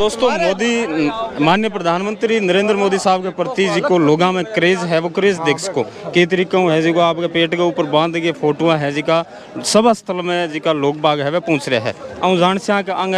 दोस्तों मोदी माननीय प्रधानमंत्री नरेंद्र मोदी साहब के प्रति जी को लोगों में क्रेज है, वो क्रेज देख सको कई तरीकों है जी को आपके पेट के ऊपर बांध के फोटो है जी का सभा स्थल में जी का लोग बाग है वह पूछ रहे हैं और जान से अंग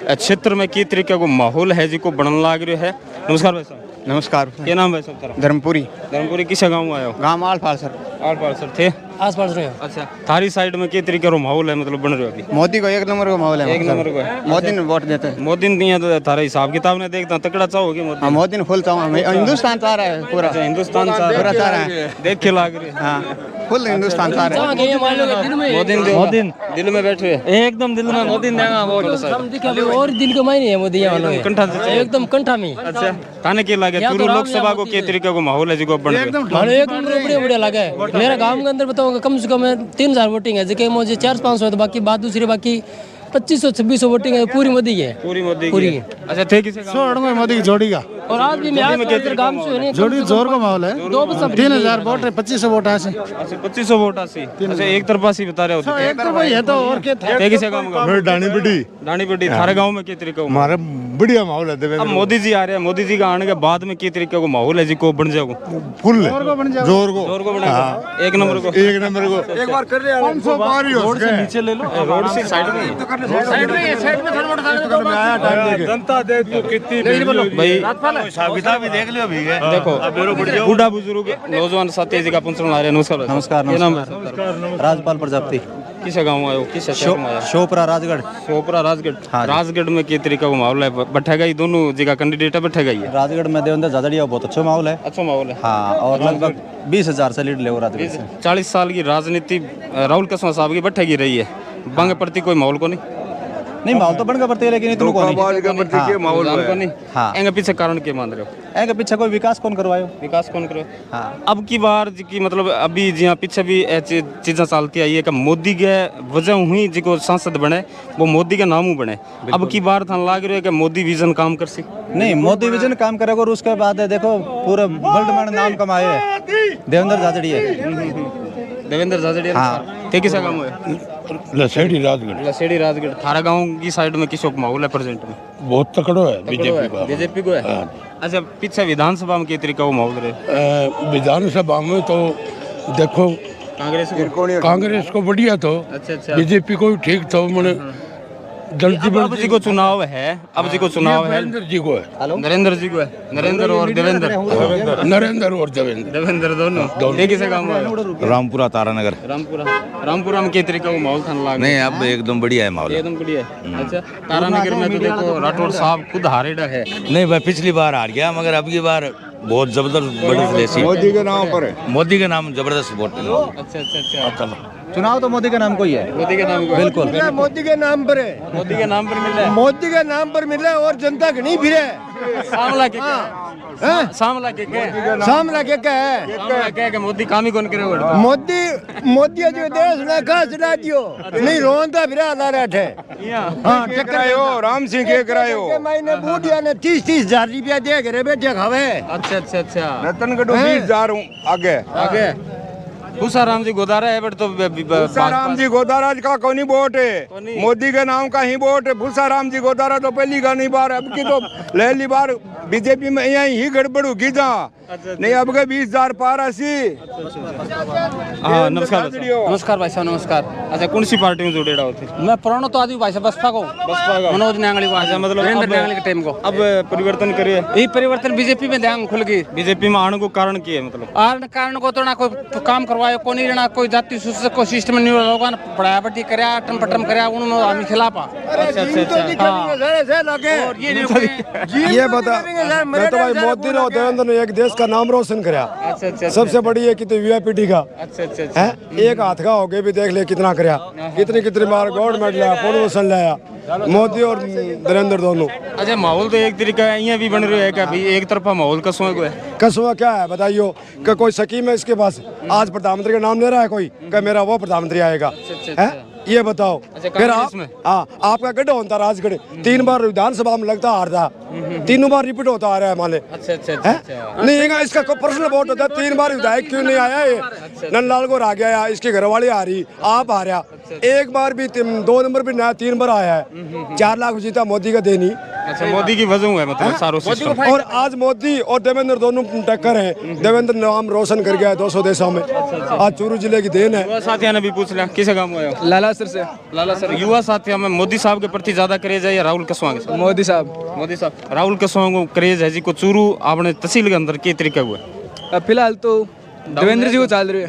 क्षेत्र में कई तरीके को माहौल है जी को बनने लग रहा है। नमस्कार भाई साहब। नमस्कार। क्या नाम है साहब? धर्मपुरी किस गाँव आए हो? गाँव आलपाल सर थे आस पास रहे हो। अच्छा, थारी साइड में किस तरीके का माहौल है मतलब बन रहे हो अभी? मोदी को एक नंबर का माहौल है। एक नंबर को है। मोदी ने वोट देते हैं। मोदी ने दिया तो थारा हिसाब किताब ने देखता तकड़ा चाहोगे मोदी? मोदी ने फुल चाह हिंदुस्तान चाह रहा है पूरा। हिंदुस्तान पूरा चाह रहा है। देख के लाग रही है। हाँ फुल हिंदुस्तान चाह रहा है। मोदी दिल में बैठे हुए एकदम दिल में मोदी ने वोट और दिल के मायने है मोदी कंठा एकदम कंठा में। अच्छा, थाने के लागे पूरी लोकसभा को के तरीके को माहौल है जी को बन रहा एक नंबर बढ़िया लगा। मेरा गांव के अंदर बताऊंगा कम से कम 3000 वोटिंग है जिसके मुझे 400-500 है, बाकी बात दूसरी बाकी 2500-2600 वोटिंग है पूरी मोदी है। पूरी अच्छा थे किसे मोदी की जोड़ी का और आज भी मैं गांव से नहीं जोड़ी जोर का माहौल है। 3000 वोट है 2500 वोट है। अच्छा 2500 वोट आसी। अच्छा एक तरफा सी बता रहे हो एक तो भाई है तो और क्या था। थे किसे काम का? डाणी बेटी थारे गांव में के तरीके हमारा बढ़िया माहौल है। अब मोदी जी आ रहे हैं, मोदी जी का आने के बाद में के तरीके को माहौल है जी को बन जाओगे फुल जोर को बना एक नंबर को एक बार कर रहे हैं 500 पार ही हो गए। नीचे ले लो रोड से साइड में जनता दे तो कितनी भाई हिसाब किताब भी देख लियो भी है। देखो बूढ़ा बुजुर्ग नौजवान साथी जी का पंचन आ रहे हैं। नमस्कार। क्या नाम है? राजपाल प्रजापति। किस गाँव आयो? किस शहर में आयो? शोपरा राजगढ़। राजगढ़। हाँ राजगढ़ में किस तरीके का माहौल है? बैठेगा ही दोनों जगह कैंडिडेट बैठेगा ही है। राजगढ़ में देवेंद्र झाझड़िया बहुत अच्छा माहौल है। अच्छा माहौल है हाँ, और लगभग 20,000 से लीड ले राजगढ़ से। 40 साल की राजनीति राहुल कसवा साहब की बैठेगी रही है, बंग प्रति कोई माहौल को नहीं माहौल तो बनकर पड़ती है लेकिन इतना को नहीं। माहौल को नहीं। हाँ, एंगे पीछे कारण के मान रहे हो? एंगे पीछे कोई विकास कौन करवायो? विकास कौन करो? हाँ, अब की बार जी की मतलब अभी जी पीछे भी चीज़ें चलती आई है कि मोदी के वजह हुई जी को सांसद बने वो मोदी के नाम बने। अब की बार था लाग रहा है कि मोदी विजन काम कर सी नहीं मोदी विजन काम करेगा और उसके बाद देखो पूरे वर्ल्ड में नाम कमाए है देवेंद्र झाझड़िया। हाँ थे किसा काम है? लसेड़ी राजगढ़। थारा गांव की साइड में किसको माहौल है प्रेजेंट में? बहुत तकड़ो है बीजेपी को है। अच्छा पीछे विधानसभा में किस तरीका वो माहौल रहे? विधानसभा में तो देखो कांग्रेस को बढ़िया तो बीजेपी को भी ठीक तो मैंने अब जी को चुनाव है। नरेंद्र जी को है। नरेंद्र और देवेंद्र दोनों एक ही से काम है। रामपुरा तारानगर। रामपुरा में किस तरीके का माहौल था लाग? नहीं अब एकदम बढ़िया है माहौल। एकदम बढ़िया है। अच्छा तारानगर में तो देखो राठौड़ साहब खुद हारेडा है। नहीं भाई पिछली बार हार गया मगर अब की बार बहुत जबरदस्त बड़ी देसी मोदी के नाम पर है। मोदी के नाम जबरदस्त वोट। अच्छा चुनाव तो मोदी के नाम को ही है। मोदी के नाम को बिल्कुल मोदी के नाम पर है। मोदी के नाम पर मिल रहा है। मोदी के नाम पर मिल रहा है और जनता के नहीं फिरे। सामला के क्या है मोदी काम ही कौन करे? मोदी जो देश ना का चला दियो नहीं रोंदा फिरा ला रहा है। हां टकरायो राम सिंह के करायो के महीने बूढ़िया ने 30,000 रुपया दे के बैठे खावे। अच्छा रतनगढ़ 20,000 आगे भूसाराम जी गोदारा है बट तो भूसाराम जी गोदारा का कौनी वोट है? मोदी के नाम का ही वोट है। भूसाराम जी गोदारा तो पहली का नहीं बार अब की तो पहली बार बीजेपी में यही ही गड़बड़ होगी जहाँ नहीं अब के 20,000 पार ऐसी। नमस्कार भाई साहब नमस्कार। अच्छा कौन सी पार्टी में जुड़ेड़ा होते? मैं पुराना तो आदमी भाई साहब बसपा को मनोज न्यांगली को। अच्छा मतलब न्यांगली के टाइम को अब परिवर्तन करिए। ये परिवर्तन बीजेपी में ध्यान खुल गई। बीजेपी में आने को कारण क्या है? मतलब कारण को तो ना कोई काम करवायो को नहीं रहना कोई जाति सूचक को सिस्टम नहीं लोगों ने पढ़ाया पढ़ी करया टम पटम करया उन्होंने हम खिलाफ। ये बता मैं तो भाई मोदी और देवेंद्र ने एक देश का नाम रोशन कराया। अच्छा सबसे बड़ी है कितनी वीआईपी का अच्छा है एक हाथ का हो गए भी देख ले कितना कराया कितनी बार गवर्नमेंट लाया प्रमोशन लाया मोदी और नरेंद्र दोनों। अच्छा माहौल तो एक तरीका है यहाँ भी बन रहा है कि एक तरफा माहौल कसुआ को है। कसुआ क्या है बताइयो कि कोई स्कीम है इसके पास? आज प्रधानमंत्री का नाम ले रहा है कोई कि मेरा वो प्रधानमंत्री आएगा है ये बताओ। फिर आपका गड्ढा होता राजगढ़ 3 बार विधानसभा में लगता हारता 3 बार रिपीट होता आ रहा है माने। नहीं इसका पर्सनल वोट होता है 3 बार विधायक क्यों नहीं आया ये? नंदलाल को आ गया इसकी घरवाली आ रही आप आ रहा एक बार भी 2 नंबर भी ना 3 बार आया है। 4 लाख जीता मोदी का देनी। अच्छा, मोदी की वजह है मतलब सारों सिस्टम। और आज मोदी और देवेंद्र दोनों टक्कर है। देवेंद्र नाम रोशन कर गया है 200 देशों में। आज चूरू जिले की देन है। युवा साथियों ने भी पूछ लिया किसे काम हुआ है? लाला सर से। लाला सर, युवा साथियों में मोदी साहब के प्रति ज्यादा क्रेज है या राहुल कसवा के साथ? मोदी साहब। मोदी साहब। राहुल कसवा को क्रेज है जी को चूरू आपने तहसील के अंदर के तरीका हुआ? अब फिलहाल तो देवेंद्र जी को चल रही है।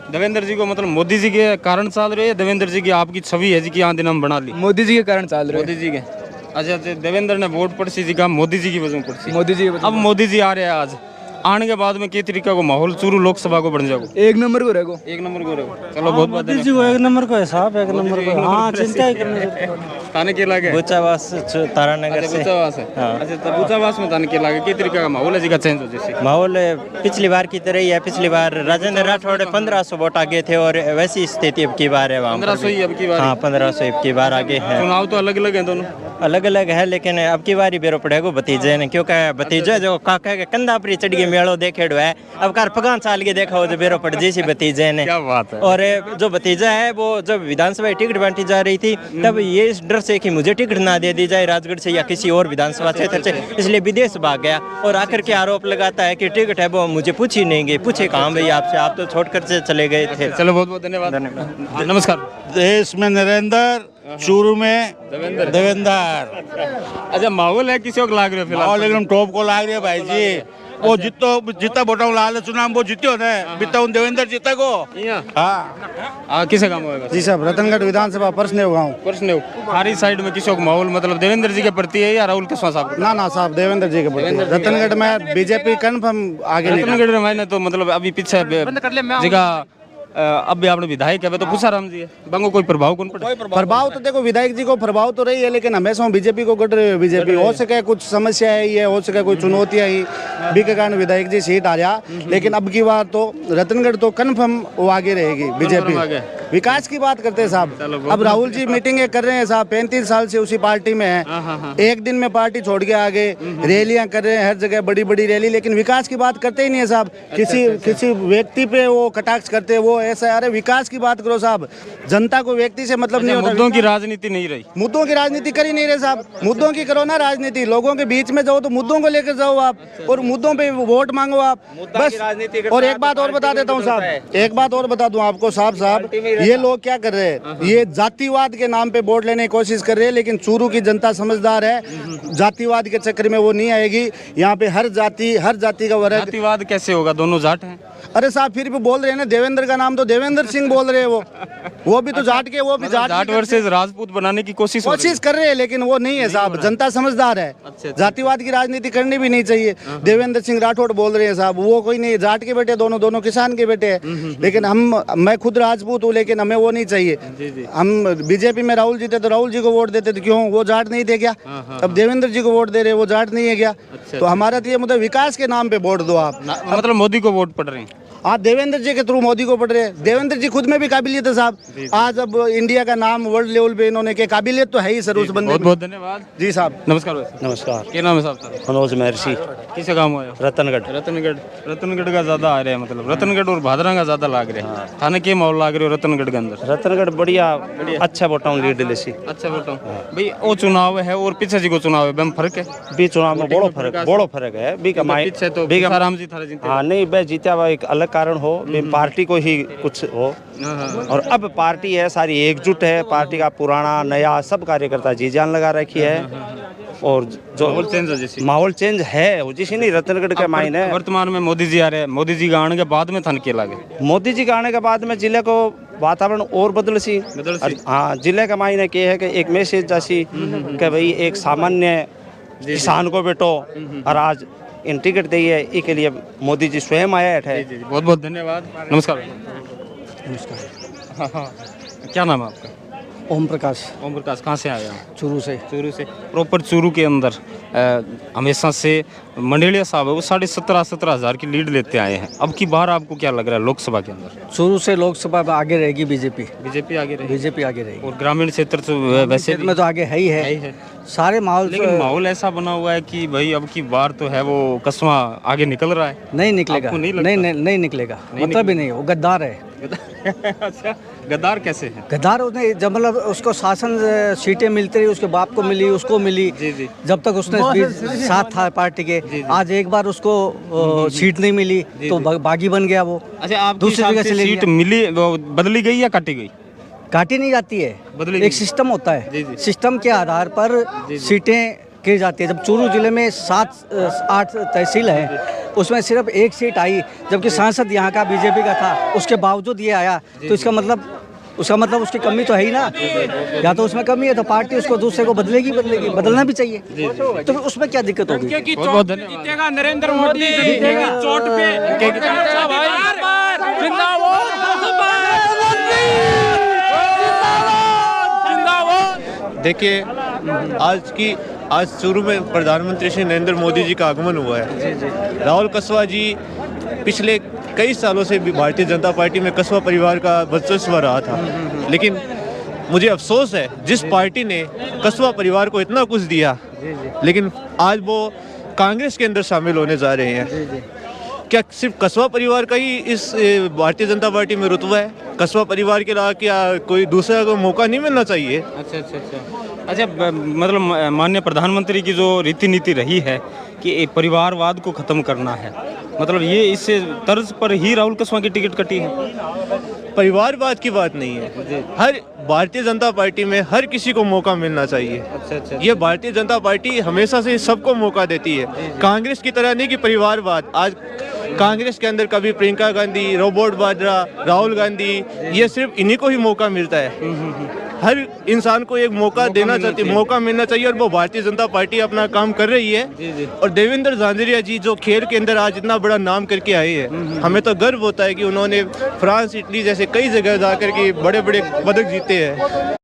देवेंद्र जी को मतलब मोदी जी के कारण चल रहे हैं? देवेंद्र जी की आपकी छवि है जी की यहाँ दिन हम बना ली मोदी जी के कारण चल रहे मोदी जी के। अच्छा, देवेंद्र ने वोट पड़सी जी का मोदी जी की वजह पड़सी। मोदी जी अब मोदी जी आ रहे हैं आज, आने के बाद में किस तरीका को माहौल चूरू लोकसभा को बन जाएगा? एक नंबर को रहेगा। एक नंबर को रहेगा। चलो बहुत बहुत मोदी जी को एक नंबर को है साहब, एक नंबर को। हाँ, चिंता ही करने से। थाने के लागे बुचावास तारानगर से। बुचावास है। अच्छा, तो बुचावास में थाने के लागे किस तरीका का माहौल है जी का चेंज हो जैसे? माहौल पिछली बार की तरह ही है। पिछली बार राजेंद्र राठौड़ 1500 वोट आगे थे और वैसी स्थिति अब की बार है वहाँ। 1500 ही अब की बार? हाँ, 1500 अब की बार आगे है। चुनाव तो अलग अलग है दोनों? अलग अलग है, लेकिन अब की बार ही बेरो पड़ेगा भतीजे ने, क्योंकि भतीजा जो काका के कंधा पर चढ़ गए मेड़ो देखेड़ो है। अब कार 5 साल के देखा हो जो बेरो पड़ जैसी भतीजे ने। क्या बात है। और जो भतीजा है वो जब विधानसभा टिकट बांटी जा रही थी तब ये इस डर से कि मुझे टिकट ना दे दी जाए राजगढ़ से या किसी और विधानसभा क्षेत्र से, इसलिए विदेश भाग गया और आकर के आरोप लगाता है कि टिकट है वो मुझे पूछी नहीं गई। पूछे कहाँ भाई आपसे, आप तो छोड़कर से चले गए थे। चलो बहुत बहुत धन्यवाद। नमस्कार। देश में नरेंद्र, चूरू में देवेंद्र। अच्छा, माहौल है किसी को लाग रहे हो फिलहाल? और एकदम टॉप को लाग रही है भाई जी। वो जितना वोटा लाल चुनाव वो जीत्यो ने बिता उन देवेंद्र जीता को। हाँ, किसे काम होगा? जी साहब, रतनगढ़ विधानसभा परसने गाँव। प्रश्न हमारी साइड में किसी को माहौल मतलब देवेंद्र जी के प्रति है या राहुल कसवा साहब? ना साहब, देवेंद्र जी के प्रति। रतनगढ़ में बीजेपी कन्फर्म आगे नहीं। रतनगढ़ में मैंने तो मतलब अभी पीछे जगह अब भी आपने विधायक है तो पूछा राम जी है बंगो कोई प्रभाव कौन पड़े? प्रभाव तो देखो विधायक जी को प्रभाव तो रही है, लेकिन हमेशा बीजेपी को गढ़ रही है। बीजेपी हो सके कुछ समस्या है, ये हो सके कोई चुनौतियां ही भी के कारण विधायक जी सीट आ जा, लेकिन अब की बार तो रतनगढ़ तो कन्फर्म वो आगे रहेगी बीजेपी। विकास की बात करते हैं साहब। अब राहुल जी मीटिंगें कर रहे हैं साहब, 35 साल से उसी पार्टी में है। एक दिन में पार्टी छोड़ के आगे रैलियां कर रहे हैं, हर जगह बड़ी बड़ी रैली, लेकिन विकास की बात करते ही नहीं है साहब। किसी व्यक्ति पे वो कटाक्ष करते हैं, वो ऐसा। अरे विकास की बात करो साहब, जनता को व्यक्ति से मतलब नहीं होता। मुद्दों की राजनीति नहीं रही। मुद्दों की राजनीति कर ही नहीं रहे साहब। मुद्दों की करो ना राजनीति, लोगों के बीच में जाओ तो मुद्दों को लेकर जाओ आप, और मुद्दों पे वोट मांगो आप बस। और एक बात और बता देता हूँ साहब, एक बात और बता दूं आपको साहब, ये लोग क्या कर रहे हैं, ये जातिवाद के नाम पे वोट लेने की कोशिश कर रहे हैं, लेकिन चूरू की जनता समझदार है। जातिवाद के चक्कर में वो नहीं आएगी। यहाँ पे हर जाति का वर्ग। जातिवाद कैसे होगा? दोनों जाट हैं। अरे साहब फिर भी बोल रहे हैं ना, देवेंद्र का नाम तो देवेंद्र सिंह बोल रहे हैं। वो भी तो जाट के, वो भी जाट वर्सेस राजपूत बनाने की कोशिश कर रहे हैं, लेकिन वो नहीं है साहब। जनता समझदार है। जातिवाद की राजनीति करनी भी नहीं चाहिए। देवेंद्र सिंह राठौड़ बोल रहे हैं साहब, वो कोई नहीं, जाट के बेटे दोनों किसान के बेटे हैं। लेकिन मैं खुद राजपूत हूँ, लेकिन हमें वो नहीं चाहिए। हम बीजेपी में राहुल जी थे तो राहुल जी को वोट देते थे, क्यों? वो जाट नहीं थे क्या? अब देवेंद्र जी को वोट दे रहे, वो जाट नहीं है क्या? तो हमारा तो ये मतलब विकास के नाम पे वोट दो आप। मतलब मोदी को वोट पड़ रहे हैं आप, देवेंद्र जी के थ्रू मोदी को पढ़ रहे हैं। देवेंद्र जी खुद में भी काबिलियत है साहब। आज अब इंडिया का नाम वर्ल्ड लेवल पे इन्होंने के काबिलियत तो है ही सर उस बंदे। बहुत बहुत धन्यवाद जी साहब। नमस्कार। नमस्कार। क्या नाम है साहब? मनोज महर्षि। किसे काम हुआ? रतनगढ़ का ज्यादा आ रहे हैं, मतलब रतनगढ़ और भादरा का ज्यादा लाग रहे हैं। थाने के माहौल लाग रहे हो रतनगढ़ के अंदर? रतनगढ़ बढ़िया अच्छा वोटा लीड ले सी। अच्छा वोटा भाई, वो चुनाव है और पीछे जी को चुनाव है, बेम फर्क है। बी चुनाव में बड़ो फर्क है। बी कमाई पीछे तो राम जी थारे जीते। हाँ नहीं, बे जीता हुआ एक अलग कारण हो, पार्टी को ही कुछ हो। और अब पार्टी है सारी एकजुट है। पार्टी का पुराना नया सब कार्यकर्ता जी जान लगा रखी है। और जो माहौल चेंज है जिसे नहीं रतनगढ़ के मायने है। वर्तमान में मोदी जी आ रहे हैं, मोदी जी का आने के बाद में थाने के लागे, मोदी जी के आने के बाद में जिले को वातावरण और बदल सी। हाँ, जिले का मायने क्या है कि एक मैसेज जैसी कि भाई एक सामान्य किसान को बेटो और आज इन टिकट दी है, इसके लिए मोदी जी स्वयं आया है। बहुत बहुत धन्यवाद। नमस्कार। हाँ, क्या नाम है आपका? ओम प्रकाश। ओम प्रकाश, कहाँ से आए हैं? चूरू से। प्रॉपर चूरू के अंदर हमेशा से मंडेलिया साहब है वो 17,500 की लीड लेते आए हैं। अब की बार आपको क्या लग रहा है लोकसभा के अंदर? चूरू से लोकसभा में आगे रहेगी बीजेपी आगे रहेगी। बीजेपी आगे रहेगी। और ग्रामीण क्षेत्र तो वैसे में तो आगे है ही है। सारे माहौल, लेकिन माहौल ऐसा बना हुआ है कि भाई अब की बार तो है वो कसवा आगे निकल रहा है। नहीं निकलेगा। नहीं निकलेगा, मतलब ही नहीं, वो गद्दार है। अच्छा, गद्दार कैसे है? गद्दार उसने जब मतलब उसको शासन सीटें मिलती रही, उसके बाप को मिली, उसको मिली, जी। जब तक उसने साथ था पार्टी के। आज एक बार उसको सीट नहीं मिली तो बागी बन गया वो। अच्छा, आप दूसरी जगह से ले सीट लिया। मिली, वो बदली गई या काटी गई? काटी नहीं जाती है, बदली एक गई। सिस्टम होता है, जी। सिस्टम के आधार पर सीटें की जाती है। जब चूरू जिले में 7-8 तहसील है, उसमें सिर्फ एक सीट आई, जबकि सांसद यहाँ का बीजेपी का था, उसके बावजूद ये आया, तो उसका मतलब उसकी कमी तो है ही ना। या तो उसमें कमी है तो पार्टी उसको दूसरे को बदलेगी, बदलना भी चाहिए, तो उसमें क्या दिक्कत होगी? बहुत बहुत धन्यवाद। नरेंद्र मोदी जीतेगा चोट पे। देखिए, आज चूरू में प्रधानमंत्री श्री नरेंद्र मोदी जी का आगमन हुआ है। राहुल कस्वा जी पिछले कई सालों से भी भारतीय जनता पार्टी में कस्वा परिवार का वर्चस्व रहा था, लेकिन मुझे अफसोस है जिस पार्टी ने कस्वा परिवार को इतना कुछ दिया, लेकिन आज वो कांग्रेस के अंदर शामिल होने जा रहे हैं। क्या सिर्फ कस्बा परिवार का ही इस भारतीय जनता पार्टी में रुतबा है? कस्बा परिवार के अलावा क्या कोई दूसरा को मौका नहीं मिलना चाहिए? अच्छा, मतलब माननीय प्रधानमंत्री की जो रीति नीति रही है कि परिवारवाद को खत्म करना है, मतलब ये इससे तर्ज पर ही राहुल कस्वा की टिकट कटी है। परिवारवाद की बात नहीं है, हर भारतीय जनता पार्टी में हर किसी को मौका मिलना चाहिए। अच्छा। ये भारतीय जनता पार्टी हमेशा से सबको मौका देती है, कांग्रेस की तरह नहीं कि परिवारवाद। आज कांग्रेस के अंदर कभी प्रियंका गांधी, रॉबर्ट वाड्रा, राहुल गांधी, ये सिर्फ इन्हीं को ही मौका मिलता है। हर इंसान को एक मौका देना चाहिए, मौका मिलना चाहिए, और वो भारतीय जनता पार्टी अपना काम कर रही है। और देवेंद्र झांझरिया जी जो खेल के अंदर आज इतना बड़ा नाम करके आए हैं, हमें तो गर्व होता है कि उन्होंने फ्रांस, इटली जैसे कई जगह जाकर के बड़े बड़े पदक जीते हैं।